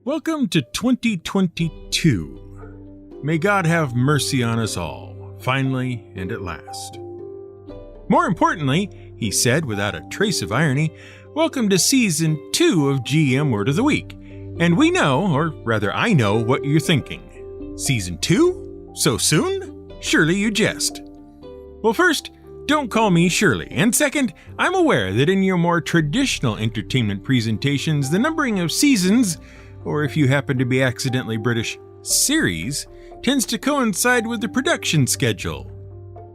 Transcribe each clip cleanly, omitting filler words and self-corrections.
Welcome to 2022. May God have mercy on us all, finally and at last. More importantly, he said without a trace of irony, welcome to Season 2 of GM Word of the Week. And we know, or rather I know, what you're thinking. Season 2? So soon? Surely you jest. Well, first, don't call me Shirley. And second, I'm aware that in your more traditional entertainment presentations, the numbering of seasons, or if you happen to be accidentally British, series, tends to coincide with the production schedule.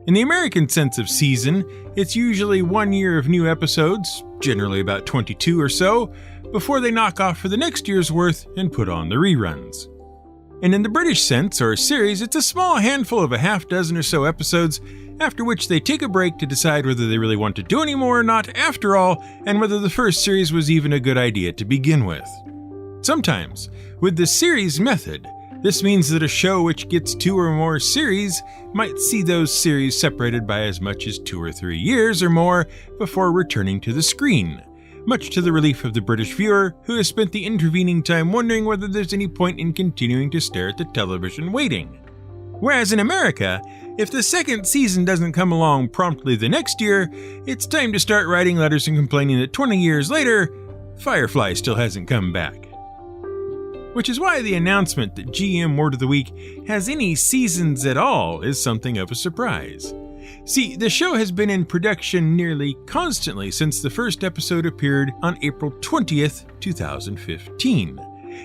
In the American sense of season, it's usually 1 year of new episodes, generally about 22 or so, before they knock off for the next year's worth and put on the reruns. And in the British sense, or series, it's a small handful of a half dozen or so episodes, after which they take a break to decide whether they really want to do any more or not after all, and whether the first series was even a good idea to begin with. Sometimes, with the series method, this means that a show which gets 2 or more series might see those series separated by as much as 2 or 3 years or more before returning to the screen, much to the relief of the British viewer who has spent the intervening time wondering whether there's any point in continuing to stare at the television waiting. Whereas in America, if the second season doesn't come along promptly the next year, it's time to start writing letters and complaining that 20 years later, Firefly still hasn't come back. Which is why the announcement that GM Word of the Week has any seasons at all is something of a surprise. See, the show has been in production nearly constantly since the first episode appeared on April 20th, 2015.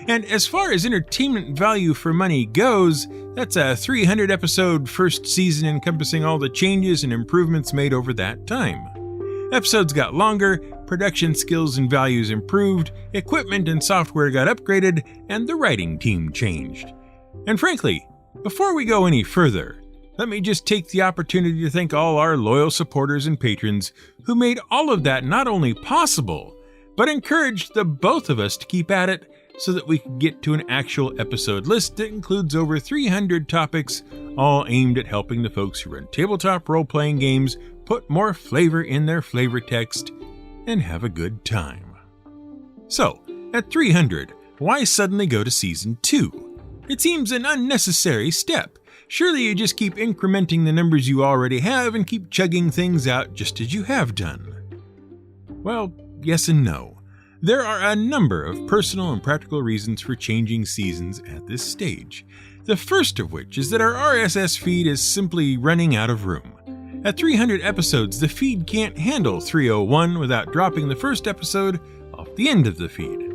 And as far as entertainment value for money goes, that's a 300-episode first season encompassing all the changes and improvements made over that time. Episodes got longer, production skills and values improved, equipment and software got upgraded, and the writing team changed. And frankly, before we go any further, let me just take the opportunity to thank all our loyal supporters and patrons who made all of that not only possible, but encouraged the both of us to keep at it so that we could get to an actual episode list that includes over 300 topics, all aimed at helping the folks who run tabletop role-playing games put more flavor in their flavor text and have a good time. So, at 300, why suddenly go to Season 2? It seems an unnecessary step. Surely you just keep incrementing the numbers you already have and keep chugging things out just as you have done. Well, yes and no. There are a number of personal and practical reasons for changing seasons at this stage. The first of which is that our RSS feed is simply running out of room. At 300 episodes, the feed can't handle 301 without dropping the first episode off the end of the feed.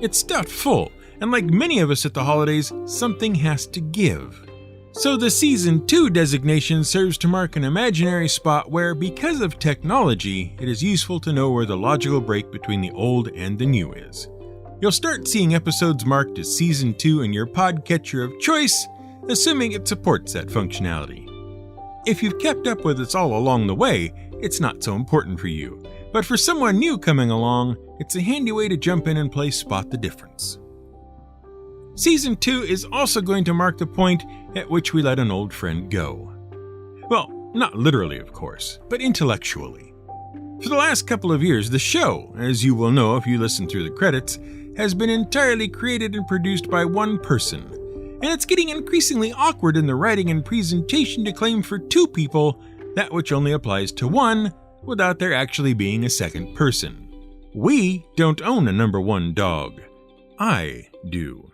It's stuffed full, and like many of us at the holidays, something has to give. So the Season 2 designation serves to mark an imaginary spot where, because of technology, it is useful to know where the logical break between the old and the new is. You'll start seeing episodes marked as Season 2 in your podcatcher of choice, assuming it supports that functionality. If you've kept up with us all along the way, it's not so important for you. But for someone new coming along, it's a handy way to jump in and play Spot the Difference. Season 2 is also going to mark the point at which we let an old friend go. Well, not literally, of course, but intellectually. For the last couple of years, the show, as you will know if you listen through the credits, has been entirely created and produced by one person. And it's getting increasingly awkward in the writing and presentation to claim for 2 people that which only applies to one without there actually being a second person. We don't own a number 1 dog. I do.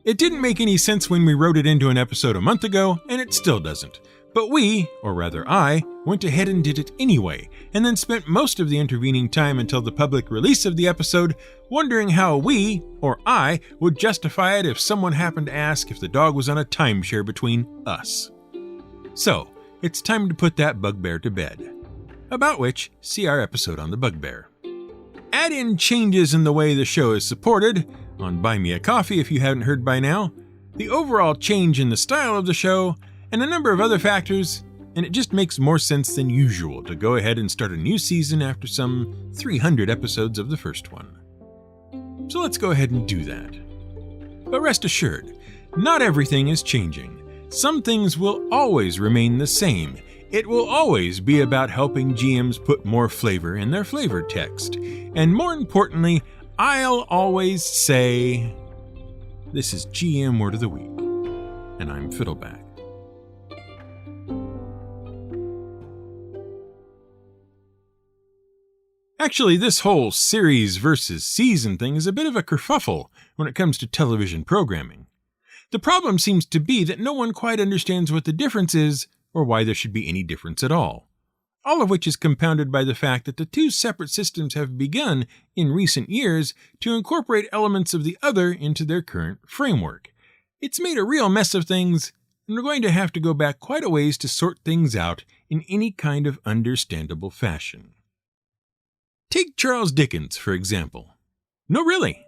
It didn't make any sense when we wrote it into an episode a month ago, and it still doesn't. But we, or rather I, went ahead and did it anyway, and then spent most of the intervening time until the public release of the episode wondering how we, or I, would justify it if someone happened to ask if the dog was on a timeshare between us. So, it's time to put that bugbear to bed. About which, see our episode on the bugbear. Add in changes in the way the show is supported, on Buy Me a Coffee if you haven't heard by now, the overall change in the style of the show, and a number of other factors, and it just makes more sense than usual to go ahead and start a new season after some 300 episodes of the first one. So let's go ahead and do that. But rest assured, not everything is changing. Some things will always remain the same. It will always be about helping GMs put more flavor in their flavor text. And more importantly, I'll always say, This is GM Word of the Week, and I'm Fiddleback. Actually, this whole series versus season thing is a bit of a kerfuffle when it comes to television programming. The problem seems to be that no one quite understands what the difference is or why there should be any difference at all. All of which is compounded by the fact that the two separate systems have begun, in recent years, to incorporate elements of the other into their current framework. It's made a real mess of things, and we're going to have to go back quite a ways to sort things out in any kind of understandable fashion. Take Charles Dickens, for example. No, really.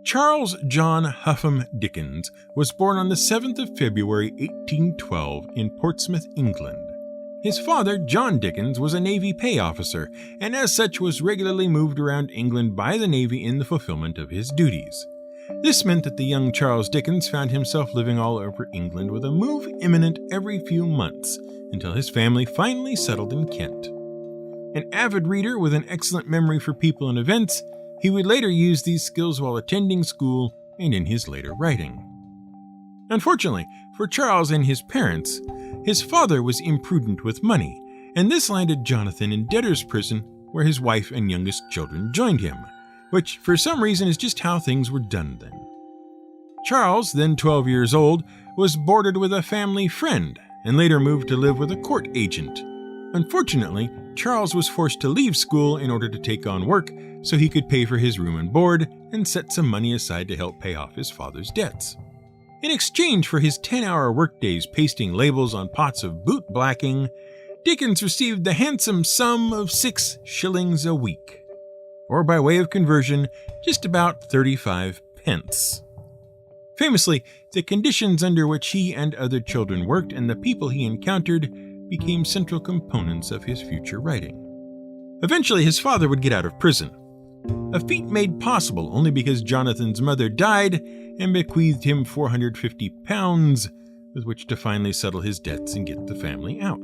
Charles John Huffam Dickens was born on the 7th of February 1812 in Portsmouth, England. His father, John Dickens, was a Navy pay officer, and as such was regularly moved around England by the Navy in the fulfillment of his duties. This meant that the young Charles Dickens found himself living all over England with a move imminent every few months, until his family finally settled in Kent. An avid reader with an excellent memory for people and events, he would later use these skills while attending school and in his later writing. Unfortunately for Charles and his parents, his father was imprudent with money, and this landed Jonathan in debtor's prison, where his wife and youngest children joined him, which for some reason is just how things were done then. Charles, then 12 years old, was boarded with a family friend and later moved to live with a court agent. Unfortunately, Charles was forced to leave school in order to take on work so he could pay for his room and board and set some money aside to help pay off his father's debts. In exchange for his 10-hour workdays pasting labels on pots of boot blacking, Dickens received the handsome sum of 6 shillings a week, or by way of conversion, just about 35 pence. Famously, the conditions under which he and other children worked and the people he encountered became central components of his future writing. Eventually, his father would get out of prison, a feat made possible only because Jonathan's mother died and bequeathed him £450, with which to finally settle his debts and get the family out.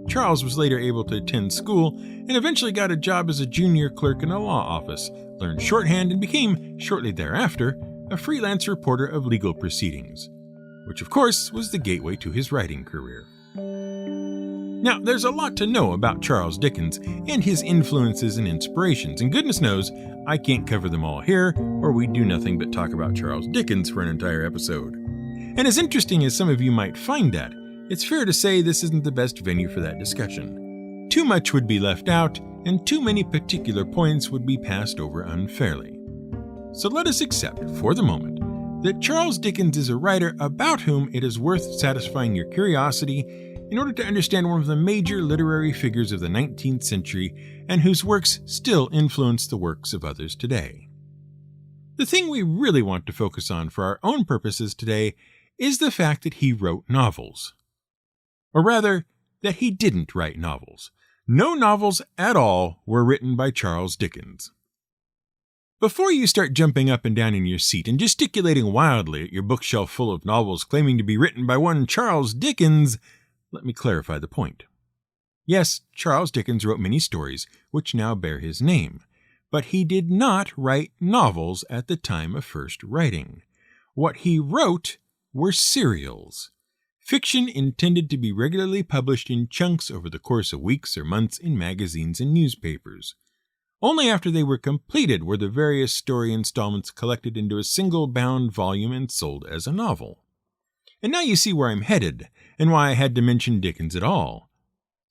Charles was later able to attend school and eventually got a job as a junior clerk in a law office, learned shorthand, and became, shortly thereafter, a freelance reporter of legal proceedings, which of course was the gateway to his writing career. Now, there's a lot to know about Charles Dickens and his influences and inspirations, and goodness knows I can't cover them all here, or we'd do nothing but talk about Charles Dickens for an entire episode. And as interesting as some of you might find that, it's fair to say this isn't the best venue for that discussion. Too much would be left out, and too many particular points would be passed over unfairly. So let us accept, for the moment, that Charles Dickens is a writer about whom it is worth satisfying your curiosity in order to understand one of the major literary figures of the 19th century and whose works still influence the works of others today. The thing we really want to focus on for our own purposes today is the fact that he wrote novels. Or rather, that he didn't write novels. No novels at all were written by Charles Dickens. Before you start jumping up and down in your seat and gesticulating wildly at your bookshelf full of novels claiming to be written by one Charles Dickens, let me clarify the point. Yes, Charles Dickens wrote many stories which now bear his name, but he did not write novels at the time of first writing. What he wrote were serials, fiction intended to be regularly published in chunks over the course of weeks or months in magazines and newspapers. Only after they were completed were the various story installments collected into a single bound volume and sold as a novel. And now you see where I'm headed, and why I had to mention Dickens at all.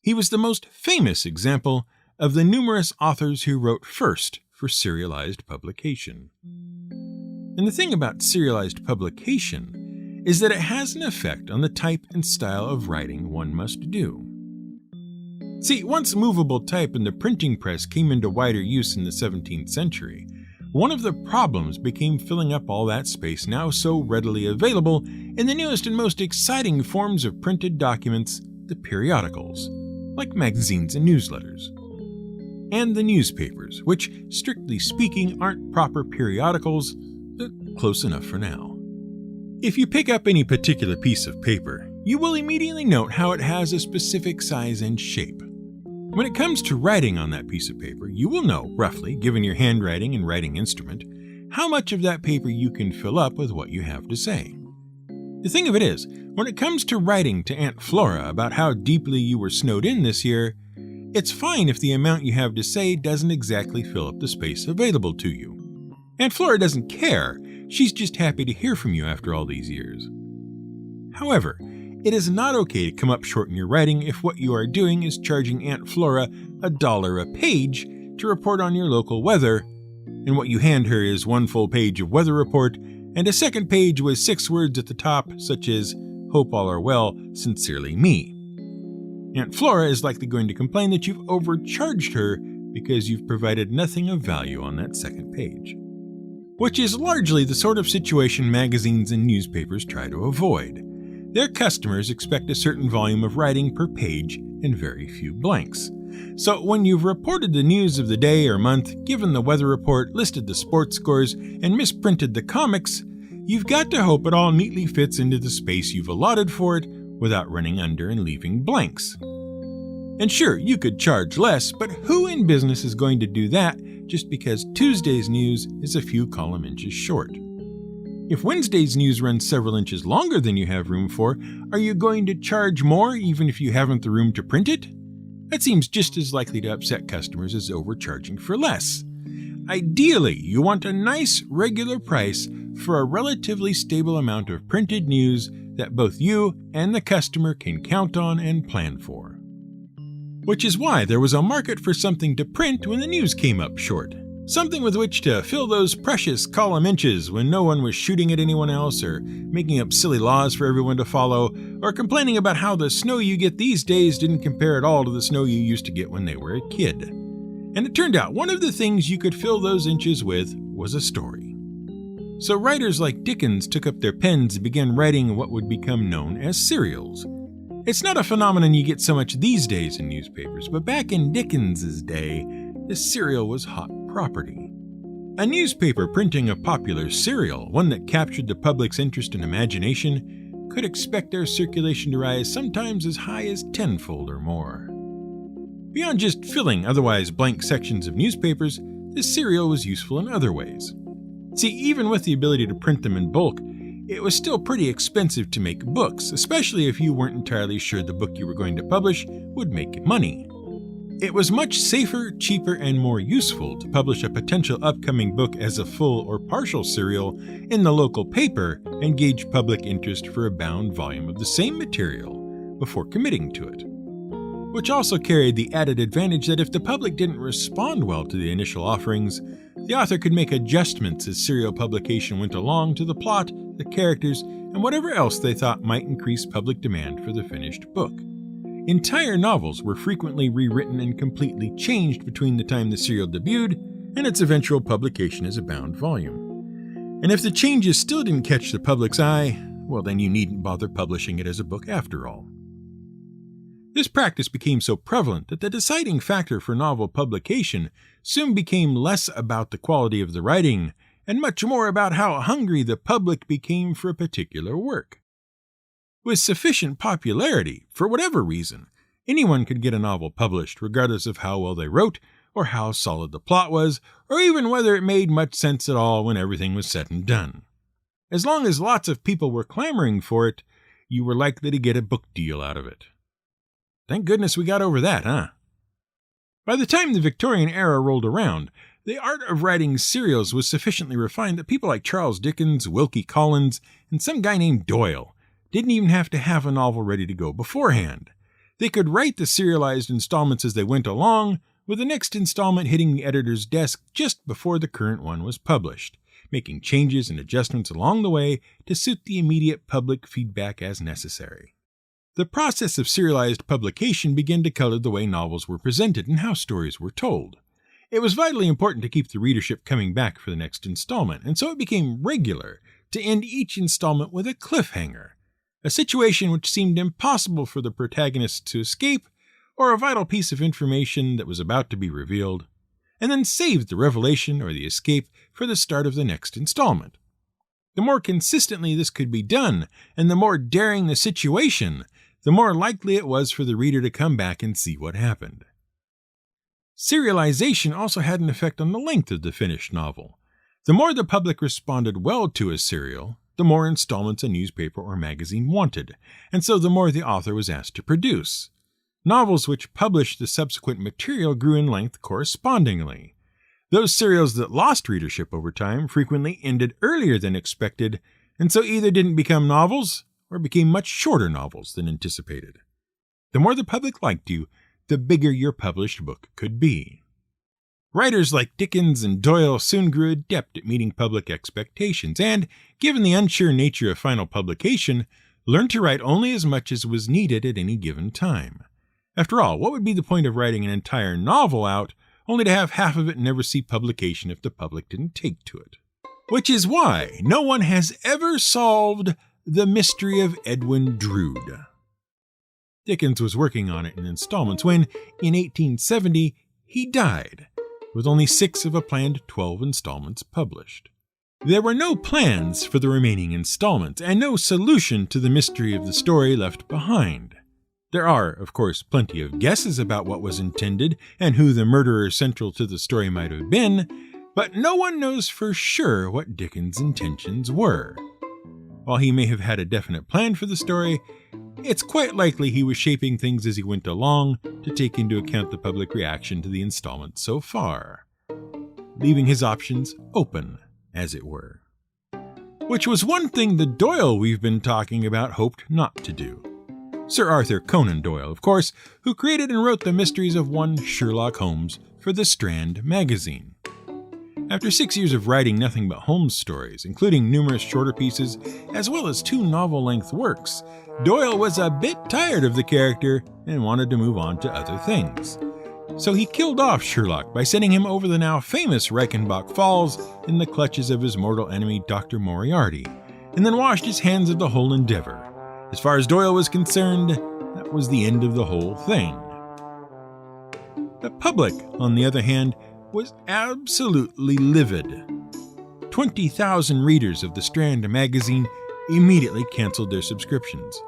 He was the most famous example of the numerous authors who wrote first for serialized publication. And the thing about serialized publication is that it has an effect on the type and style of writing one must do. See, once movable type and the printing press came into wider use in the 17th century, one of the problems became filling up all that space now so readily available in the newest and most exciting forms of printed documents, the periodicals, like magazines and newsletters. And the newspapers, which, strictly speaking, aren't proper periodicals, but close enough for now. If you pick up any particular piece of paper, you will immediately note how it has a specific size and shape. When it comes to writing on that piece of paper, you will know, roughly, given your handwriting and writing instrument, how much of that paper you can fill up with what you have to say. The thing of it is, when it comes to writing to Aunt Flora about how deeply you were snowed in this year, it's fine if the amount you have to say doesn't exactly fill up the space available to you. Aunt Flora doesn't care, she's just happy to hear from you after all these years. However, it is not okay to come up short in your writing if what you are doing is charging Aunt Flora $1 a page to report on your local weather, and what you hand her is one full page of weather report and a second page with 6 words at the top, such as, "Hope all are well, sincerely me." Aunt Flora is likely going to complain that you've overcharged her because you've provided nothing of value on that second page. Which is largely the sort of situation magazines and newspapers try to avoid. Their customers expect a certain volume of writing per page and very few blanks. So when you've reported the news of the day or month, given the weather report, listed the sports scores, and misprinted the comics, you've got to hope it all neatly fits into the space you've allotted for it without running under and leaving blanks. And sure, you could charge less, but who in business is going to do that just because Tuesday's news is a few column inches short? If Wednesday's news runs several inches longer than you have room for, are you going to charge more even if you haven't the room to print it? That seems just as likely to upset customers as overcharging for less. Ideally, you want a nice, regular price for a relatively stable amount of printed news that both you and the customer can count on and plan for. Which is why there was a market for something to print when the news came up short. Something with which to fill those precious column inches when no one was shooting at anyone else or making up silly laws for everyone to follow or complaining about how the snow you get these days didn't compare at all to the snow you used to get when they were a kid. And it turned out one of the things you could fill those inches with was a story. So writers like Dickens took up their pens and began writing what would become known as serials. It's not a phenomenon you get so much these days in newspapers, but back in Dickens's day, the serial was hot property. A newspaper printing a popular serial, one that captured the public's interest and imagination, could expect their circulation to rise sometimes as high as tenfold or more. Beyond just filling otherwise blank sections of newspapers, this serial was useful in other ways. See, even with the ability to print them in bulk, it was still pretty expensive to make books, especially if you weren't entirely sure the book you were going to publish would make money. It was much safer, cheaper, and more useful to publish a potential upcoming book as a full or partial serial in the local paper and gauge public interest for a bound volume of the same material before committing to it. Which also carried the added advantage that if the public didn't respond well to the initial offerings, the author could make adjustments as serial publication went along to the plot, the characters, and whatever else they thought might increase public demand for the finished book. Entire novels were frequently rewritten and completely changed between the time the serial debuted and its eventual publication as a bound volume. And if the changes still didn't catch the public's eye, well then you needn't bother publishing it as a book after all. This practice became so prevalent that the deciding factor for novel publication soon became less about the quality of the writing and much more about how hungry the public became for a particular work. With sufficient popularity, for whatever reason, anyone could get a novel published regardless of how well they wrote, or how solid the plot was, or even whether it made much sense at all when everything was said and done. As long as lots of people were clamoring for it, you were likely to get a book deal out of it. Thank goodness we got over that, huh? By the time the Victorian era rolled around, the art of writing serials was sufficiently refined that people like Charles Dickens, Wilkie Collins, and some guy named Doyle didn't even have to have a novel ready to go beforehand. They could write the serialized installments as they went along, with the next installment hitting the editor's desk just before the current one was published, making changes and adjustments along the way to suit the immediate public feedback as necessary. The process of serialized publication began to color the way novels were presented and how stories were told. It was vitally important to keep the readership coming back for the next installment, and so it became regular to end each installment with a cliffhanger, a situation which seemed impossible for the protagonist to escape, or a vital piece of information that was about to be revealed, and then saved the revelation or the escape for the start of the next installment. The more consistently this could be done, and the more daring the situation, the more likely it was for the reader to come back and see what happened. Serialization also had an effect on the length of the finished novel. The more the public responded well to a serial, the more installments a newspaper or magazine wanted, and so the more the author was asked to produce. Novels which published the subsequent material grew in length correspondingly. Those serials that lost readership over time frequently ended earlier than expected, and so either didn't become novels or became much shorter novels than anticipated. The more the public liked you, the bigger your published book could be. Writers like Dickens and Doyle soon grew adept at meeting public expectations and, given the unsure nature of final publication, learned to write only as much as was needed at any given time. After all, what would be the point of writing an entire novel out only to have half of it never see publication if the public didn't take to it? Which is why no one has ever solved the mystery of Edwin Drood. Dickens was working on it in installments when, in 1870, he died, with only 6 of a planned 12 installments published. There were no plans for the remaining installments, and no solution to the mystery of the story left behind. There are, of course, plenty of guesses about what was intended and who the murderer central to the story might have been, but no one knows for sure what Dickens' intentions were. While he may have had a definite plan for the story, it's quite likely he was shaping things as he went along to take into account the public reaction to the installment so far, leaving his options open, as it were. Which was one thing the Doyle we've been talking about hoped not to do. Sir Arthur Conan Doyle, of course, who created and wrote the mysteries of one Sherlock Holmes for the Strand magazine. After 6 years of writing nothing but Holmes stories, including numerous shorter pieces, as well as 2 novel-length works, Doyle was a bit tired of the character and wanted to move on to other things. So he killed off Sherlock by sending him over the now famous Reichenbach Falls in the clutches of his mortal enemy Dr. Moriarty, and then washed his hands of the whole endeavor. As far as Doyle was concerned, that was the end of the whole thing. The public, on the other hand, was absolutely livid. 20,000 readers of the Strand magazine immediately canceled their subscriptions.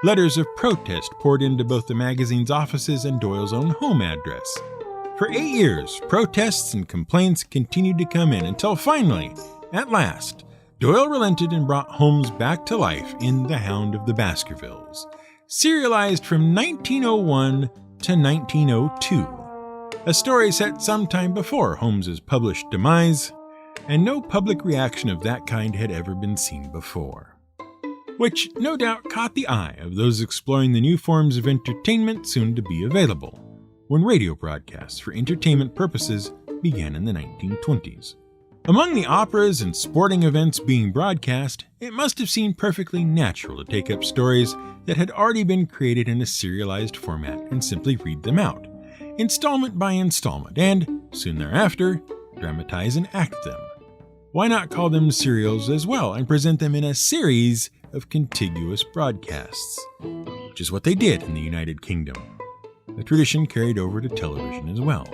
Letters of protest poured into both the magazine's offices and Doyle's own home address. For 8 years, protests and complaints continued to come in until finally, at last, Doyle relented and brought Holmes back to life in The Hound of the Baskervilles, serialized from 1901 to 1902. A story set sometime before Holmes's published demise, and no public reaction of that kind had ever been seen before. Which no doubt caught the eye of those exploring the new forms of entertainment soon to be available, when radio broadcasts for entertainment purposes began in the 1920s. Among the operas and sporting events being broadcast, it must have seemed perfectly natural to take up stories that had already been created in a serialized format and simply read them out, installment by installment, and, soon thereafter, dramatize and act them. Why not call them serials as well and present them in a series of contiguous broadcasts? Which is what they did in the United Kingdom. The tradition carried over to television as well.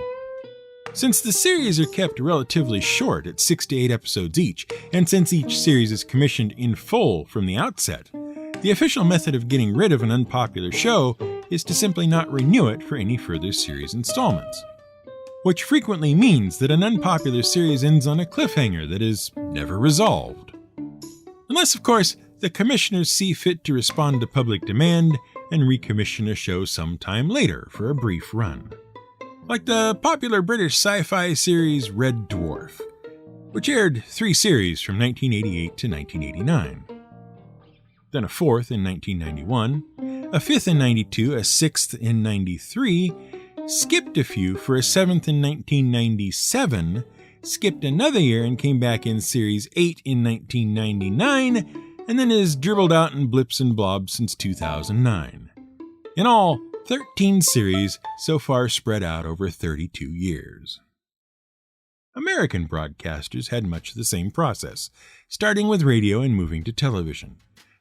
Since the series are kept relatively short at 6 to 8 episodes each, and since each series is commissioned in full from the outset, the official method of getting rid of an unpopular show is to simply not renew it for any further series installments. Which frequently means that an unpopular series ends on a cliffhanger that is never resolved. Unless, of course, the commissioners see fit to respond to public demand and recommission a show sometime later for a brief run. Like the popular British sci-fi series Red Dwarf, which aired 3 series from 1988 to 1989. Then a 4th in 1991, a 5th in 92, a 6th in 93, skipped a few for a 7th in 1997, skipped another year and came back in Series 8 in 1999, and then has dribbled out in blips and blobs since 2009. In all, 13 series so far spread out over 32 years. American broadcasters had much the same process, starting with radio and moving to television.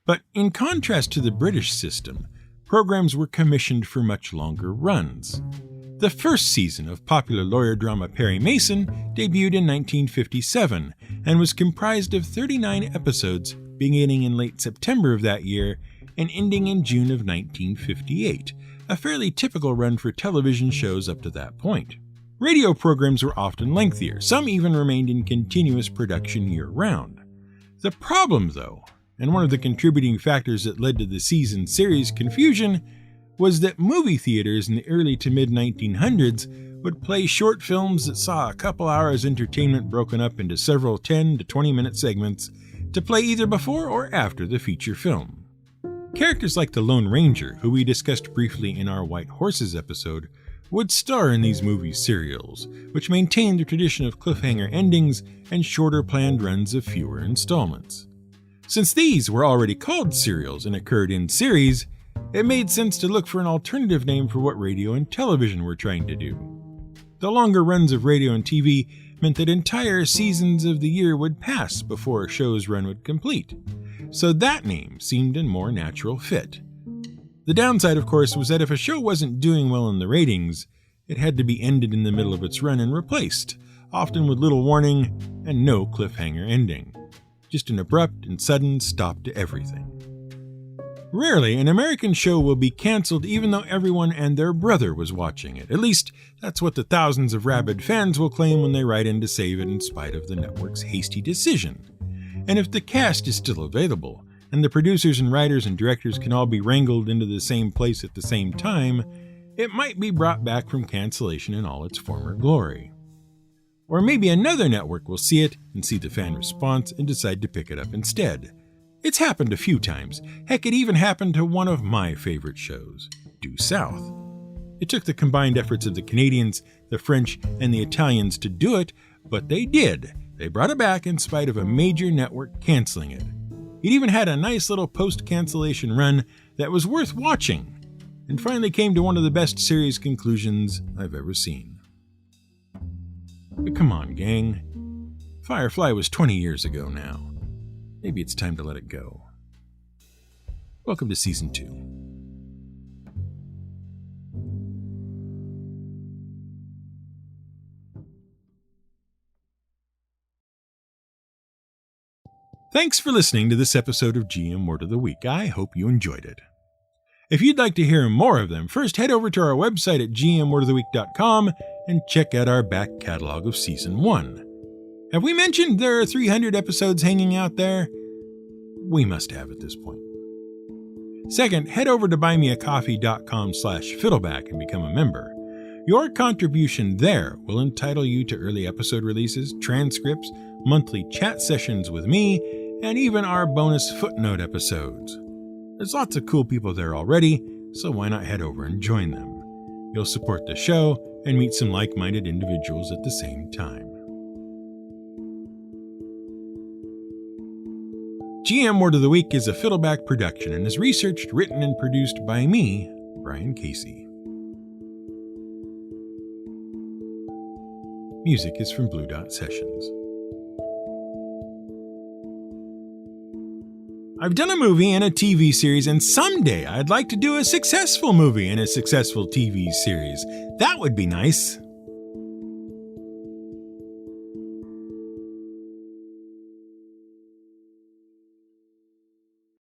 But in contrast to the British system, programs were commissioned for much longer runs. The first season of popular lawyer drama Perry Mason debuted in 1957 and was comprised of 39 episodes beginning in late September of that year and ending in June of 1958, a fairly typical run for television shows up to that point. Radio programs were often lengthier, some even remained in continuous production year-round. The problem, though, and one of the contributing factors that led to the season series confusion, was that movie theaters in the early to mid-1900s would play short films that saw a couple hours entertainment broken up into several 10 to 20-minute segments to play either before or after the feature film. Characters like the Lone Ranger, who we discussed briefly in our White Horses episode, would star in these movie serials, which maintained the tradition of cliffhanger endings and shorter planned runs of fewer installments. Since these were already called serials and occurred in series, it made sense to look for an alternative name for what radio and television were trying to do. The longer runs of radio and TV meant that entire seasons of the year would pass before a show's run would complete, so that name seemed a more natural fit. The downside, of course, was that if a show wasn't doing well in the ratings, it had to be ended in the middle of its run and replaced, often with little warning and no cliffhanger ending. Just an abrupt and sudden stop to everything. Rarely, an American show will be canceled even though everyone and their brother was watching it. At least, that's what the thousands of rabid fans will claim when they write in to save it in spite of the network's hasty decision. And if the cast is still available, and the producers and writers and directors can all be wrangled into the same place at the same time, it might be brought back from cancellation in all its former glory. Or maybe another network will see it and see the fan response and decide to pick it up instead. It's happened a few times. Heck, it even happened to one of my favorite shows, Due South. It took the combined efforts of the Canadians, the French, and the Italians to do it, but they did. They brought it back in spite of a major network canceling it. It even had a nice little post-cancellation run that was worth watching, and finally came to one of the best series conclusions I've ever seen. But come on, gang. Firefly was 20 years ago now. Maybe it's time to let it go. Welcome to Season 2. Thanks for listening to this episode of GM Word of the Week. I hope you enjoyed it. If you'd like to hear more of them, first head over to our website at gmwordoftheweek.com and check out our back catalog of Season 1. Have we mentioned there are 300 episodes hanging out there? We must have at this point. Second, head over to buymeacoffee.com/fiddleback and become a member. Your contribution there will entitle you to early episode releases, transcripts, monthly chat sessions with me, and even our bonus footnote episodes. There's lots of cool people there already, so why not head over and join them? You'll support the show and meet some like-minded individuals at the same time. GM Word of the Week is a Fiddleback production and is researched, written, and produced by me, Brian Casey. Music is from Blue Dot Sessions. I've done a movie and a TV series, and someday I'd like to do a successful movie and a successful TV series. That would be nice.